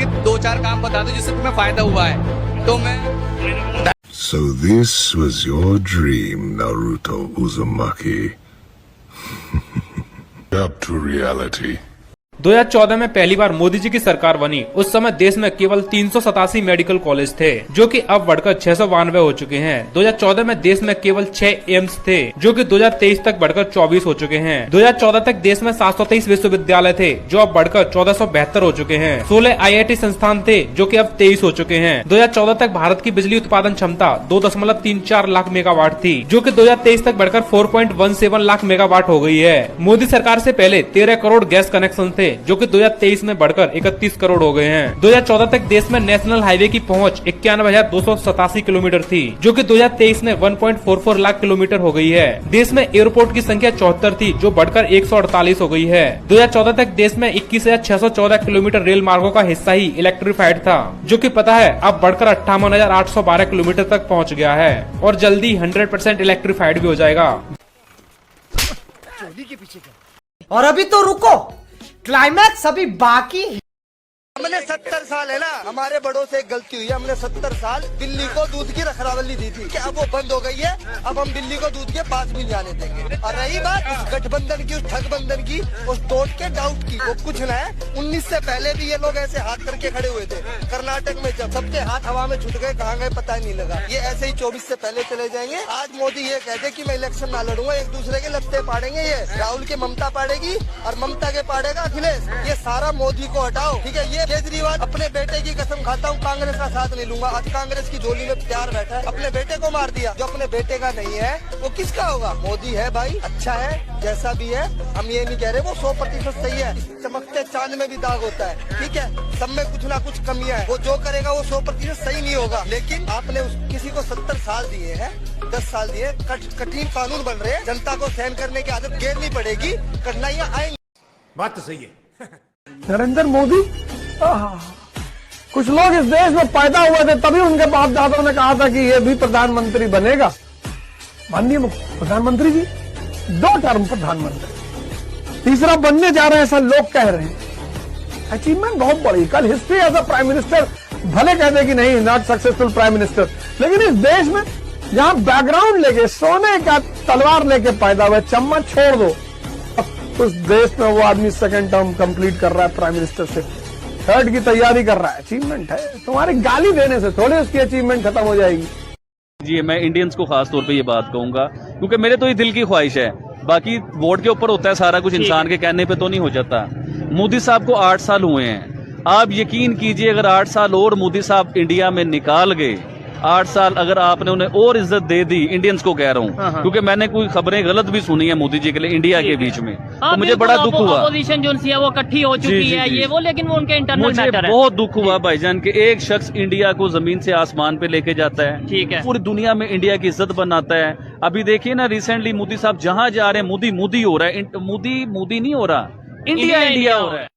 कि 2-4 काम बता दो जिससे तुम्हें फायदा हुआ है। तो मैं So this was your dream, Naruto Uzumaki. Up to reality. 2014 में पहली बार मोदी जी की सरकार बनी। उस समय देश में केवल 387 मेडिकल कॉलेज थे, जो कि अब बढ़कर 692 हो चुके हैं। 2014 में देश में केवल 6 एम्स थे, जो कि 2023 तक बढ़कर 24 हो चुके हैं। 2014 तक देश में 723 विश्वविद्यालय थे, जो अब बढ़कर 1472 हो चुके हैं। 16 IIT संस्थान थे, जो कि अब 23 हो चुके हैं। 2014 तक भारत की बिजली उत्पादन क्षमता 2.34 लाख मेगावाट थी, जो कि 2023 तक बढ़कर 4.17 लाख मेगावाट हो गई है। मोदी सरकार से पहले 13 करोड़ गैस कनेक्शन थे, जो कि 2023 में बढ़कर 31 करोड़ हो गए हैं। 2014 तक देश में नेशनल हाईवे की पहुंच 91,287 किलोमीटर थी, जो कि 2023 में 1.44 लाख किलोमीटर हो गई है। देश में एयरपोर्ट की संख्या 74 थी, जो बढ़कर 148 हो गई है। 2014 तक देश में 21,614 किलोमीटर रेल मार्गों का हिस्सा ही इलेक्ट्रीफाइड था, जो कि पता है अब बढ़कर 58,812 किलोमीटर तक पहुँच गया है और जल्दी 100% इलेक्ट्रीफाइड भी हो जाएगा। और अभी तो रुको, क्लाइमैक्स अभी बाकी है। हमने 70 साल है ना, हमारे बड़ों से एक गलती हुई है। हमने 70 साल दिल्ली को दूध की रखवाली दी थी, क्या अब वो बंद हो गई है? अब हम दिल्ली को दूध के पास भी नहीं आने देंगे। और रही बात उस गठबंधन की, उस ठगबंधन की, उस टोट के डाउट की, वो कुछ ना है। 19 से पहले भी ये लोग ऐसे हाथ करके खड़े हुए थे कर्नाटक में, जब सबके हाथ हवा में छूट गए, कहाँ गए पता ही नहीं लगा। ये ऐसे ही 24 से पहले चले जाएंगे। आज मोदी ये कहते कि मैं इलेक्शन ना लड़ूंगा, एक दूसरे के लत्ते पाड़ेंगे। ये राहुल के ममता पाड़ेगी और ममता के पाड़ेगा अखिलेश। ये सारा मोदी को हटाओ, ठीक है? ये केजरीवाल, अपने बेटे की कसम खाता हूँ कांग्रेस का साथ नहीं लूंगा। आज कांग्रेस की झोली में प्यार बैठा है, अपने बेटे को मार दिया। जो अपने बेटे का नहीं है वो किसका होगा? मोदी है भाई, अच्छा है, जैसा भी है। हम ये नहीं कह रहे वो 100% सही है। चमकते चांद में भी दाग होता है, ठीक है? सब में कुछ ना कुछ कमियां है। वो जो करेगा वो 100% सही नहीं होगा। लेकिन आपने किसी को 70 साल दिए हैं, 10 साल दिए, कठिन कानून बन रहे हैं। जनता को सहन करने की आदत गेरनी पड़ेगी, कठिनाइयां आएंगी। बात तो सही है। नरेंद्र मोदी, कुछ लोग इस देश में पैदा हुए थे तभी उनके बाप दादाओं ने कहा था कि ये भी प्रधानमंत्री बनेगा। माननीय प्रधानमंत्री जी 2 टर्म प्रधानमंत्री, तीसरा बनने जा रहे हैं, ऐसा लोग कह रहे हैं। अचीवमेंट बहुत बड़ी। कल history as a prime minister भले कहते कि नहीं नॉट सक्सेसफुल प्राइम मिनिस्टर, लेकिन इस देश में जहां बैकग्राउंड लेके सोने का तलवार लेके पैदा हुए, चम्मच छोड़ दो, उस देश में वो आदमी 2nd टर्म कंप्लीट कर रहा है, प्राइम मिनिस्टर से 3rd की तैयारी कर रहा है। अचीवमेंट है। तुम्हारी गाली देने से थोड़ी उसकी अचीवमेंट खत्म हो जाएगी। जी, मैं इंडियंस को खास तौर पे ये बात कहूंगा, क्योंकि मेरे तो ये दिल की ख्वाहिश है। बाकी वोट के ऊपर होता है सारा कुछ, इंसान के कहने पे तो नहीं हो जाता। मोदी साहब को 8 साल हुए हैं। आप यकीन कीजिए, अगर 8 साल और मोदी साहब इंडिया में निकाल गए, 8 साल अगर आपने उन्हें और इज्जत दे दी, इंडियंस को कह रहा हूँ, क्योंकि मैंने कोई खबरें गलत भी सुनी है मोदी जी के लिए इंडिया के बीच में, तो मुझे बड़ा दुख हुआ। अपोजिशन जो है वो इकट्ठी हो चुकी है, ये वो, लेकिन वो उनके इंटरनल मैटर है। मुझे बहुत दुख हुआ भाईजान कि एक शख्स इंडिया को जमीन से आसमान पे लेके जाता है, ठीक है, पूरी दुनिया में इंडिया की इज्जत बनाता है। अभी देखिए ना, रिसेंटली मोदी साहब जहाँ जा रहे हैं, मोदी मोदी हो रहा है, मोदी मोदी नहीं हो रहा, इंडिया इंडिया हो रहा है।